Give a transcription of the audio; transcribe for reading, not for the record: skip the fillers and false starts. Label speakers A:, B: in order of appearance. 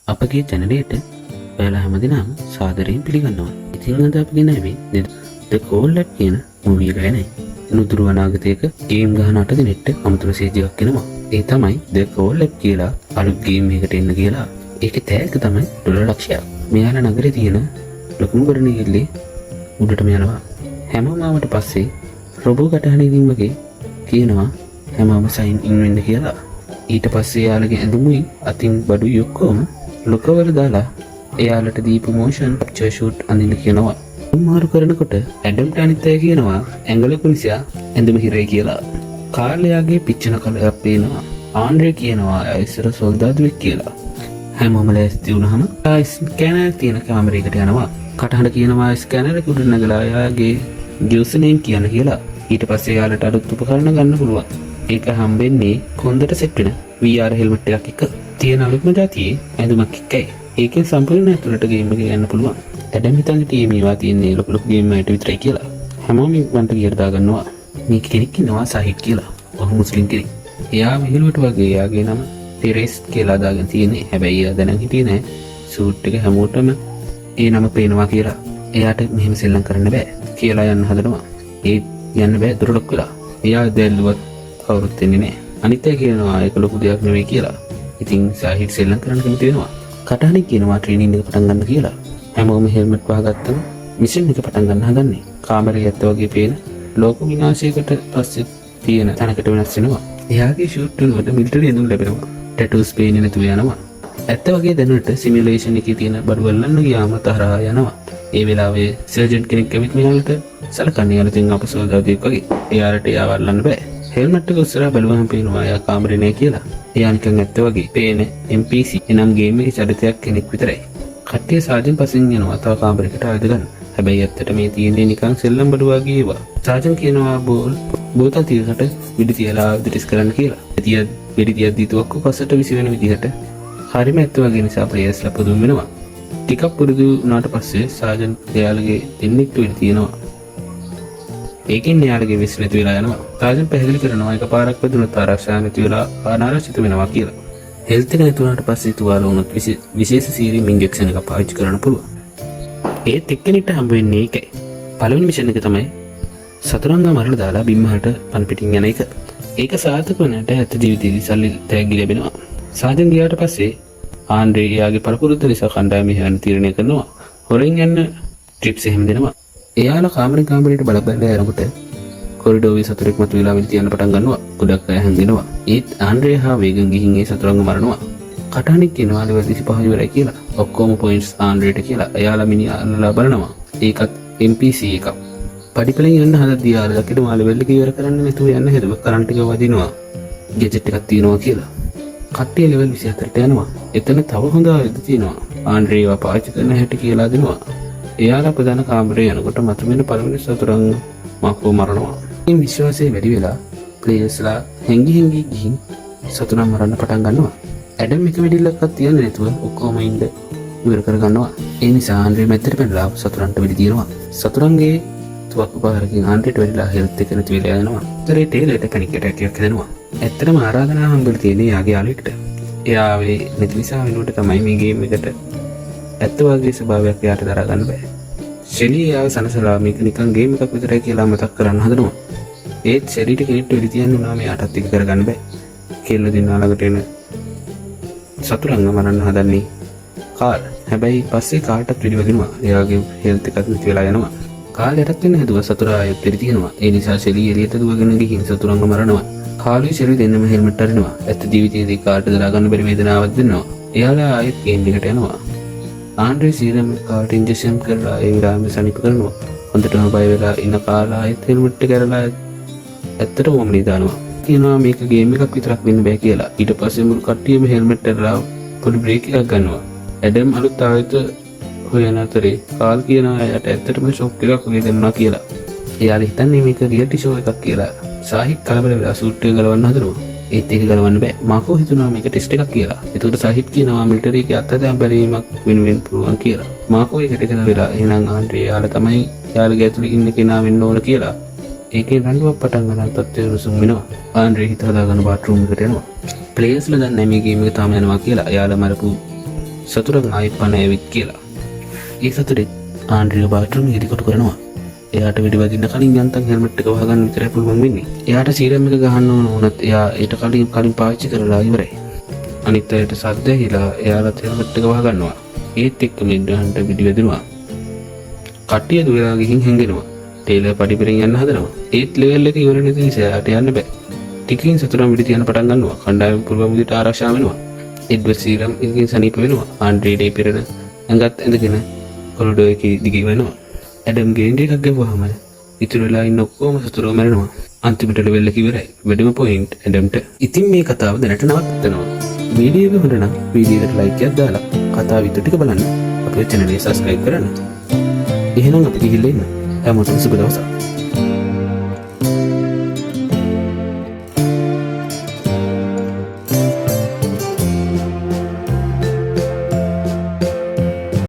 A: අපගේ චැනලයට ඔයාලා හැමදෙනාම සාදරයෙන් පිළිගන්නවා. ඉතින් අද අපි ගෙන ආවේ The Call Lab කියන මූවි එක ගැනයි. නුදුරු අනාගතයක ගේම් ගහන 8 දිනෙට අමුතු මෙසේජ් එකක් එනවා. ඒ තමයි The Call Lab කියලා අලුත් ගේම් එකකට එන්න කියලා. ඒකේ තෑග්ග තමයි ඩොලර් ලක්ෂයක්. මෙයාලා නගරේ තියෙන ලොකුම ගොඩනැගිල්ලේ උඩටම යනවා. හැමෝම ආවට පස්සේ රොබෝ කටහඬකින් වගේ කියනවා හැමෝම සයින් ඉන් වෙන්න කියලා. ඊට පස්සේ යාළුගේ ඇඳුමුයි අතින් බඩුයි ඔක්කොම ලොකවල දාලා එයාලට දීපු මෝෂන් කැප්චර් ෂූට් අඳින්න කියනවා. මාරු කරනකොට ඇඩම්ට අනිත් අය කියනවා ඇඟලක නිසා ඇඳුම හිරේ කියලා. කාර්ලයාගේ පිච්චෙන කලයක් පේනවා. ආන්ඩ්‍රේ කියනවා ඉස්සර සොල්දාදුවෙක් කියලා. හැමෝම ලෑස්ති වුණාම ස්කෑනර් තියෙන කාමරයකට යනවා. කටහඬ කියනවා ස්කෑනර් එක උඩ නැගලා එයාගේ යූසර් නේම් කියන්න කියලා. ඊට පස්සේ එයාලට අලුත් උපකරණ ගන්න පුළුවන්. ඒක හම්බෙන්නේ කොන්දට සෙට් වෙන VR හෙල්මට් එකක් එක්ක තියෙන අලුත්ම જાතියේ ඇඳුමක් එක්කයි. ඒකෙන් සම්පූර්ණ ඇතුළට ගේම් එක යන්න පුළුවන්. ඇඩම් හිතන්නේ ටීම් ඒවා තියෙන්නේ ලොකු ලොකු ගේම් වලට විතරයි කියලා. හැමෝම ඉක්මනට ගියර දා ගන්නවා. මේ කෙනෙක් ඉන්නවා සාහිත් කියලා. ඔහු මුස්ලිම් කෙනෙක්. එයා විහිළුවට වගේ එයාගේ නම ටෙරෙස් කියලා දාගෙන තියෙන්නේ. හැබැයි එයා දැනන් හිටියේ නෑ සූට් එක හැමෝටම ඒ නම පේනවා කියලා. එයාට මෙහෙම සෙල්ලම් කරන්න බෑ කියලා යන්න හදනවා. ඒ යන්න බෑ දොර ලොක් වෙලා. එයා දැල්ලුවත් කවුරුත් එන්නේ නෑ. අනිත් අය කියනවා ඒක ලොකු දෙයක් නෙවෙයි කියලා. ඉතින් සාහිත් සෙල්ලම් කරන්න කැමති වෙනවා. කටහඬ කියනවා ට්‍රේනින් එක පටන් ගන්න කියලා. හැමෝම හෙල්මට් වහගත්තම මිෂන් එක පටන් ගන්න හදන්නේ. කාමරේ ඇත්ත වගේ පේන ලෝක විනාශයකට පස්සේ තියෙන තැනකට වෙනස් වෙනවා. එයාගේ ෂූට් වලට මිලිටරි ඇඳුම් ලැබෙනවා. ටැටූස් පේන්නේ නැතුව යනවා. ඇත්ත වගේ දැනුනට සිමියුලේෂන් එකේ තියෙන බඩුවල්ලන්න ගියාම තරහා යනවා. ඒ වෙලාවේ සර්ජන් කෙනෙක් ඇවිත් මෙයාලට සලකන්නේ අලුතින් අප සොල්දාදුවෙක් වගේ. එයාලට එයාව අල්ලන්න බෑ. හෙල්මට් එක උස්සලා බලුවහම පේනවා එයා කාමරේ නෑ කියලා. එයා නිකන් ඇත්ත වගේ පේන NPC එනම් ගේම් එකේ චරිතයක් කෙනෙක් විතරයි. කට්ටිය සාජන් පස්සෙන් යනවා තව කාමරයකට ආයුධ ගන්න. හැබැයි ඇත්තට මේ තියෙන්නේ නිකන් සෙල්ලම් බඩු වගේ ඒවා. සාජන් කියනවා බෝතල් තියකට විදි තියලා ඩිස් කරන්න කියලා. වෙඩි තියද්දී තුවක්කු පස්සට විසි වෙන විදිහට හරිම ඇත්ත වගේ නිසා ප්ලේයර්ස්ලා පුදුම වෙනවා. ටිකක් පුරුදු වුණාට පස්සේ සාජන් එයාලගේ දෙන්නෙක්ට වෙඩි තියනවා. ඒකෙන් එයාලගේ විශ්ව නැති වෙලා යනවා. සාජන් පැහැදිලි කරනවා එකපාරක් වැදුනොත් ආරක්ෂා නැති වෙලා අනාරක්ෂිත වෙනවා කියලා. හෙල්ත් එක නැති වුණාට පස්සේ තුවාල වුණොත් විශේෂ සීරීම් ඉන්ජෙක්ෂන් එකක් පාවිච්චි කරන්න පුළුවන්. ඒත් එක්කෙනෙක්ට හම්බ වෙන්නේ ඒකයි. පළවෙනි මිෂන් එක තමයි සතුරන්ව මරලා දාලා බිම්මහට පන් පිටින් යන එක. ඒක සාර්ථක වුණාට ඇත්ත ජීවිතේදී සල්ලි තෑග්ගි ලැබෙනවා. සාජන් ගියාට පස්සේ ආන්ඩ්‍රේ එයාගේ පරපුරුද්ද නිසා කණ්ඩායම යන්න තීරණය කරනවා. හොරෙන් යන්න ටිප්ස් එහෙම දෙනවා. එයාලා කාමරෙන් කාමරයට බලබැලලා යනකොට කොරිඩෝවේ සතුරෙක් මතුවලා විල් තියන්න පටන් ගන්නවා. ගොඩක් අය හැංගෙනවා. ඒත් ආන්ඩ්‍රේ හා වේගෙන් ගිහින් ඒ සතුරන්ව මරනවා. කටහඬක් කියනවා ලෙවල් 25 ඉවරයි කියලා. ඔක්කොම පොයින්ට්ස් ආන්ඩ්‍රේට කියලා. එයාලා මිනිහා අල්ලලා බලනවා. ඒකත් NPC එකක්. පඩිපෙළෙන් යන්න හදද්දී යාළුවා කිව්වා ලෙවල් එක ඉවර කරන්න නැතුව යන්න හදුව කරන්ට් එක වදිනවා. ගැජට් එකක් තියෙනවා කියලා. කට්ටිය ලෙවල් 24ට යනවා. එතන තව හොඳ ආයුධ තියෙනවා. ආන්ඩ්‍රේ ඒවා පාවිච්චි කරන්න හැටි කියලා දෙනවා. එයාලා ප්‍රධාන කාමරේ යනකොට මතුවෙන පළවෙනි සතුරන් මාකෝ මරනවා. මේ විශ්වාසය වැඩි වෙලා ප්ලේයර්ස්ලා හැංගි ගිහින් සතුරන් මරන්න පටන් ගන්නවා. ඇඩම් එක වෙඩිල්ලක්වත් තියන්නේ නැතුව ඔක්කොම ඉන්න ඉවර කර ගන්නවා. ඒ නිසා ආන්ඩ්‍රේ මැද්දට පැනලා සතුරන්ට වෙඩි තියනවා. සතුරන්ගේ තුවක්කු පාරකින් ආන්ඩ්‍රේට වෙඩිලා හෙල්ත් එක නැති වෙලා යනවා. ඒතරේ ටේලර්ට පැනික් ඇටැක් එකක් හැදෙනවා. ඇත්තටම ආරාධනාව හම්බෙලා තියෙන්නේ යාගේ යාළුවෙක්ට. එයාවේ නැති නිසා වෙනුවට තමයි මේ ගේම් එකට ඇත්ත වගේ ස්වභාවයක් එයාට දරා ගන්න බෑ. ෂෙලි එයාව සනසලා මේක නිකන් ගේම් එකක් විතරයි කියලා මතක් කරන්න හදනවා. ඒත් ෂෙලිට කෙනෙක්ට වෙඩි තියන්න උනා මෙයාටත් එක කරගන්න බෑ. කෙල්ල දෙන්නා ළඟට එන සතුරන්ව මරන්න හදන්නේ කාල්. හැබැයි පස්සේ කාල්ටත් වෙඩි වදිනවා. එයාගේ හෙල්ත් එකත් නැති වෙලා යනවා. කාල් යටත් වෙන හැදුව සතුරා ආයෙත් වෙඩි තියනවා. ඒ නිසා ෂෙලි එළියට දුවගෙන ගිහින් සතුරන්ව මරනවා. කාලුයි ෂෙලි දෙන්නම හෙල්මට් අරිනවා. ඇත්ත ජීවිතයේදී කාල්ට දරා ගන්න බැරි වේදනාවක් දෙනවා. එයාලා ආයෙත් ගේම් එකට යනවා. ආන්ඩ්‍රේ සීරම් කාට ඉන්ජෙක්ෂන් කරලා ඒ විරාමය සනීප කරනවා. හොඳටම බය වෙලා ඉන්න කාලා ආයෙත් හෙල්මට් එක කරලා ඇත්තටම මොම්ලි දානවා. කියනවා මේක ගේම් එකක් විතරක් වෙන්න බෑ කියලා. ඊට පස්සේ මුළු කට්ටියම හෙල්මට් එකලා පොඩි බ්‍රේක් එකක් ගන්නවා. ඇඩම් අලුත් ආයත හොයන අතරේ කාල් කියනවා එයාට ඇත්තටම ෂොක් එකක් වගේ දෙන්නවා කියලා. එයාලා හිතන්නේ මේක රියැලිටි ෂෝ එකක් කියලා. සාහිත් කලබල වෙලා සූට් එක ගලවන්න හදනවා. ඒත් ඒක ගලවන්න බෑ. මාකෝ හිතුනවා මේක ටෙස්ට් එකක් කියලා. ඒකට සාහිත් කියනවා මිලිටරි එකේ අත්දැක බැලීමක් වෙනුවෙන් පුළුවන් කියලා. මාකෝ ඒකට එකතු වෙලා එහෙනම් ආන්ඩ්‍රේ යාලා තමයි යාළුගේ ඇතුළේ ඉන්න කෙනා වෙන්න ඕන කියලා. ඒකේ රණ්ඩුවක් පටන් ගන්න තත්ත්වය රුසුම් වෙනවා. ආන්ඩ්‍රේ හිත හදාගෙන බාත් රූම් එකට යනවා. ප්ලේයර්ස්ලා දන්නේ මේ ගේම් එක තාම යනවා කියලා. එයාලා මරපු සතුරන් ආයෙ පණ ඇවිත් කියලා. ඒ සතුරෙත් ආන්ඩ්‍රියෝ බාත්රූම් එකේදී කොටු කරනවා. එයාට වෙඩි වදින්න කලින් යන්තම් හෙල්මට් එක වහගන්න විතරයි පුළුවන් වෙන්නේ. එයාට සීරම් එක ගහන්න ඕන වුණත් එයා ඊට කලින් පාවිච්චි කරලා ඉවරයි. අනිත් අයට සද්ද ඇහිලා එයාලත් හෙල්මට් එක වහගන්නවා. ඒත් එක්කම ඉන්ද්‍රහන්ට වෙඩි වැදුනවා. කට්ටිය දුවලා ගිහින් හැංගෙනවා. ටේලර් පඩිපෙරින් යන්න හදනවා. ඒත් ලෙවල් එක ඉවර නැති නිසා එයාට යන්න බෑ. ටිකකින් සතුරන් වෙඩි තියන්න පටන් ගන්නවා. කණ්ඩායම පුරවම විදිහට ආරක්ෂා වෙනවා. එඩ්වර්ඩ් සීරම් එකකින් සනීප වෙනවා. ආන්ඩ්‍රේ ඩේ පෙරන ඇඟත් ඇඳගෙන කොරිඩෝ එකේ දිගේ වෙනවා. ඇඩම් ගේන්ඩ් එකක් ගැව්වහම ඉතුරු වෙලා ඉන්න ඔක්කොම සතුරෝ මැරෙනවා. අන්තිමට ලෙවල් එක ඉවරයි. වැඩිම පොයින්ට් ඇඩම්ට. ඉතින් මේ කතාව දැනට නවත්තනවා. වීඩියෝ එක හොඳ නම් වීඩියෝ එකට ලයික් එකක් දාලා කතාව විතර ටික බලන්න. අපේ channel එක subscribe කරන්න. එහෙනම් අපි ගිහිල්ලා ඉන්න. හැමෝටම සුබ දවසක්.